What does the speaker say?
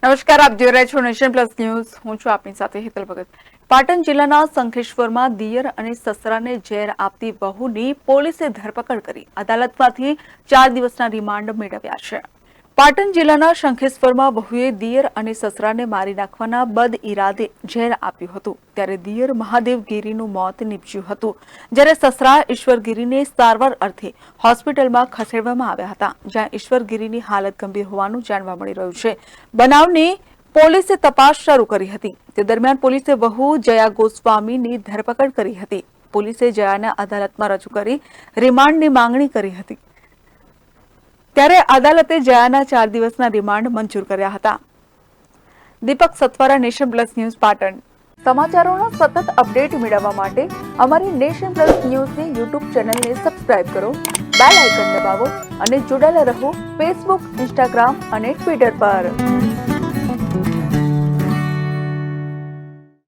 નમસ્કાર, આપ જોઈ રહ્યા છો નેશન પ્લસ ન્યૂઝ. હું છું આપની સાથે હેતલ ભગત. પાટણ જિલ્લાના શંખેશ્વરમાં દિયર અને સસરાને ઝેર આપતી વહુની પોલીસે ધરપકડ કરી અદાલતમાંથી 4 દિવસના રિમાન્ડ મેળવ્યા છે. પાટણ જિલ્લાના શંખેશ્વરમાં વહુએ દિયર અને સસરાને મારી નાખવાના બદ ઇરાદે ઝેર આપ્યું હતું, ત્યારે દિયર મહાદેવગીરીનું મોત નીપજ્યું હતું, જ્યારે સસરા ઈશ્વરગીરીને સારવાર અર્થે હોસ્પિટલમાં ખસેડવામાં આવ્યા હતા, જ્યાં ઈશ્વરગીરીની હાલત ગંભીર હોવાનું જાણવા મળી રહ્યું છે. બનાવની પોલીસે તપાસ શરૂ કરી હતી. તે દરમિયાન પોલીસે વહુ જયા ગોસ્વામીની ધરપકડ કરી હતી. પોલીસે જયાને અદાલતમાં રજૂ કરી રિમાન્ડની માંગણી કરી હતી, ત્યારે અદાલતે જયાના 4 દિવસના રિમાન્ડ મંજૂર કર્યા હતા. Deepak Satwara, Nation Plus News, Patan. સમાચારોના સતત અપડેટ મેળવવા માટે અમારી નેશન પ્લસ ન્યૂઝની યુટ્યુબ ચેનલને સબસ્ક્રાઇબ કરો, બેલ આઇકન દબાવો અને જોડાયેલા રહો ફેસબુક, ઇન્સ્ટાગ્રામ અને ટ્વિટર પર.